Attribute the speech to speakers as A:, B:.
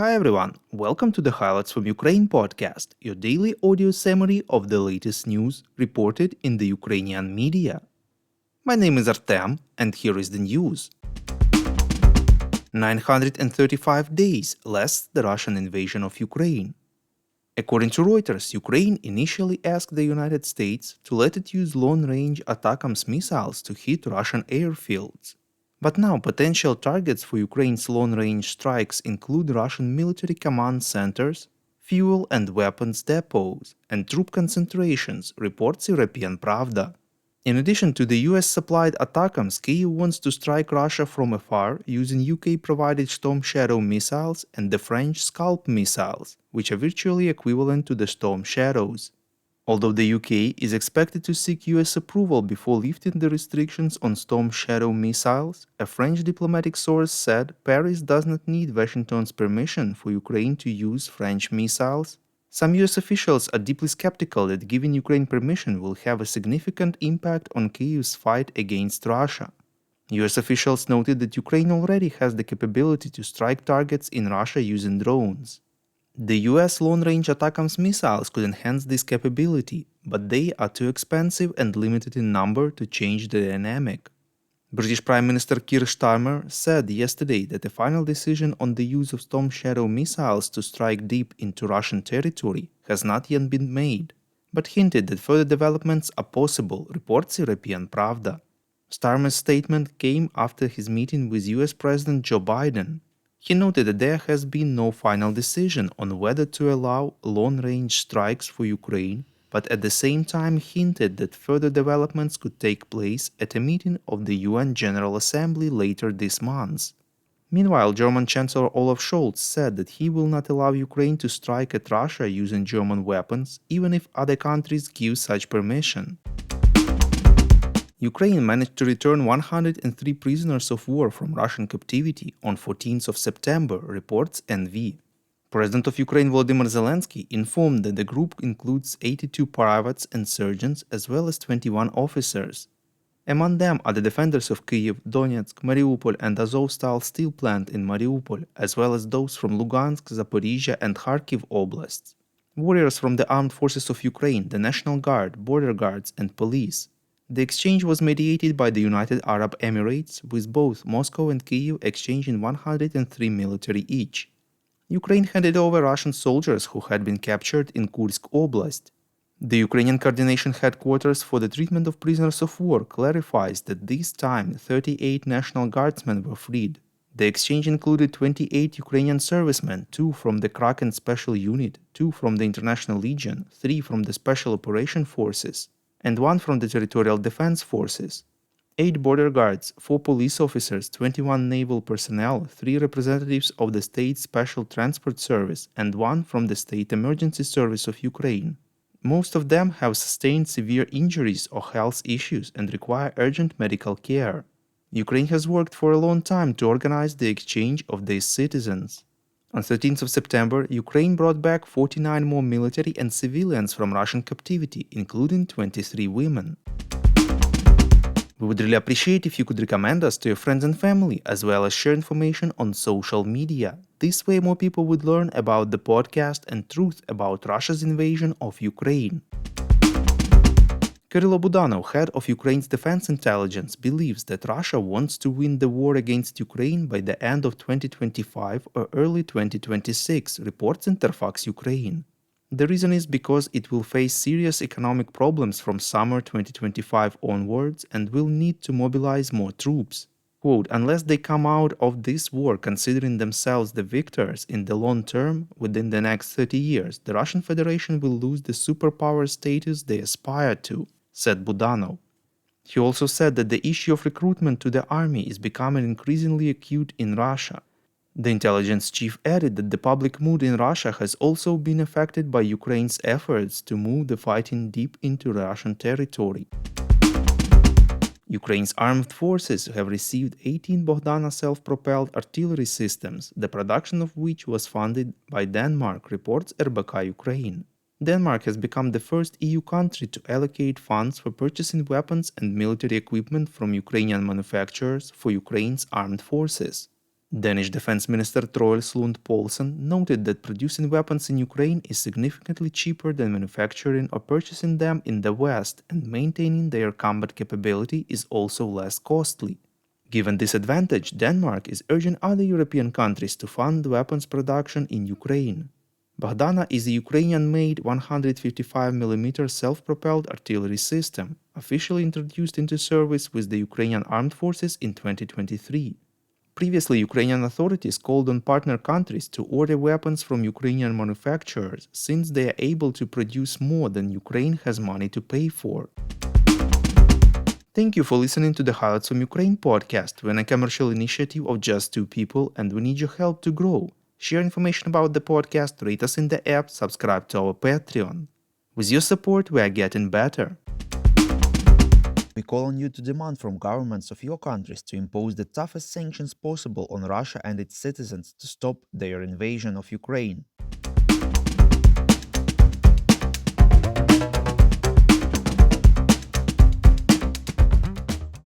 A: Hi everyone, welcome to the Highlights from Ukraine podcast, your daily audio summary of the latest news reported in the Ukrainian media. My name is Artem, and here is the news. 935 days less the Russian invasion of Ukraine. According to Reuters, Ukraine initially asked the United States to let it use long-range ATACMS missiles to hit Russian airfields. But now potential targets for Ukraine's long-range strikes include Russian military command centers, fuel and weapons depots, and troop concentrations, reports European Pravda. In addition to the US-supplied ATACMS, Kyiv wants to strike Russia from afar using UK-provided Storm Shadow missiles and the French Scalp missiles, which are virtually equivalent to the Storm Shadows. Although the UK is expected to seek US approval before lifting the restrictions on Storm Shadow missiles, a French diplomatic source said Paris does not need Washington's permission for Ukraine to use French missiles. Some US officials are deeply skeptical that giving Ukraine permission will have a significant impact on Kyiv's fight against Russia. US officials noted that Ukraine already has the capability to strike targets in Russia using drones. The US long-range ATACMS missiles could enhance this capability, but they are too expensive and limited in number to change the dynamic. British Prime Minister Keir Starmer said yesterday that a final decision on the use of Storm Shadow missiles to strike deep into Russian territory has not yet been made, but hinted that further developments are possible, reports European Pravda. Starmer's statement came after his meeting with US President Joe Biden. He noted that there has been no final decision on whether to allow long-range strikes for Ukraine, but at the same time hinted that further developments could take place at a meeting of the UN General Assembly later this month. Meanwhile, German Chancellor Olaf Scholz said that he will not allow Ukraine to strike at Russia using German weapons, even if other countries give such permission. Ukraine managed to return 103 prisoners of war from Russian captivity on 14th of September, reports NV. President of Ukraine Volodymyr Zelensky informed that the group includes 82 privates and sergeants as well as 21 officers. Among them are the defenders of Kyiv, Donetsk, Mariupol and Azovstal steel plant in Mariupol, as well as those from Lugansk, Zaporizhia and Kharkiv oblasts. Warriors from the armed forces of Ukraine, the National Guard, border guards and police. The exchange was mediated by the United Arab Emirates, with both Moscow and Kyiv exchanging 103 military each. Ukraine handed over Russian soldiers who had been captured in Kursk Oblast. The Ukrainian Coordination Headquarters for the Treatment of Prisoners of War clarifies that this time 38 National Guardsmen were freed. The exchange included 28 Ukrainian servicemen, 2 from the Kraken Special Unit, 2 from the International Legion, 3 from the Special Operation Forces, and 1 from the Territorial Defense Forces. 8 border guards, 4 police officers, 21 naval personnel, 3 representatives of the State Special Transport Service, and 1 from the State Emergency Service of Ukraine. Most of them have sustained severe injuries or health issues and require urgent medical care. Ukraine has worked for a long time to organize the exchange of these citizens. On 13th of September, Ukraine brought back 49 more military and civilians from Russian captivity, including 23 women. We would really appreciate if you could recommend us to your friends and family, as well as share information on social media. This way more people would learn about the podcast and truth about Russia's invasion of Ukraine. Kirill Budanov, head of Ukraine's defense intelligence, believes that Russia wants to win the war against Ukraine by the end of 2025 or early 2026, reports Interfax Ukraine. The reason is because it will face serious economic problems from summer 2025 onwards and will need to mobilize more troops. Quote, unless they come out of this war considering themselves the victors in the long term, within the next 30 years, the Russian Federation will lose the superpower status they aspire to, said Budanov. He also said that the issue of recruitment to the army is becoming increasingly acute in Russia. The intelligence chief added that the public mood in Russia has also been affected by Ukraine's efforts to move the fighting deep into Russian territory. Ukraine's armed forces have received 18 Bogdana self-propelled artillery systems, the production of which was funded by Denmark, reports RBK Ukraine. Denmark has become the first EU country to allocate funds for purchasing weapons and military equipment from Ukrainian manufacturers for Ukraine's armed forces. Danish Defense Minister Troels Lund Poulsen noted that producing weapons in Ukraine is significantly cheaper than manufacturing or purchasing them in the West, and maintaining their combat capability is also less costly. Given this advantage, Denmark is urging other European countries to fund weapons production in Ukraine. Bogdana is a Ukrainian-made 155mm self-propelled artillery system, officially introduced into service with the Ukrainian Armed Forces in 2023. Previously, Ukrainian authorities called on partner countries to order weapons from Ukrainian manufacturers since they are able to produce more than Ukraine has money to pay for. Thank you for listening to the Highlights from Ukraine podcast. We're a commercial initiative of just two people and we need your help to grow. Share information about the podcast, rate us in the app, subscribe to our Patreon. With your support, we are getting better. We call on you to demand from governments of your countries to impose the toughest sanctions possible on Russia and its citizens to stop their invasion of Ukraine.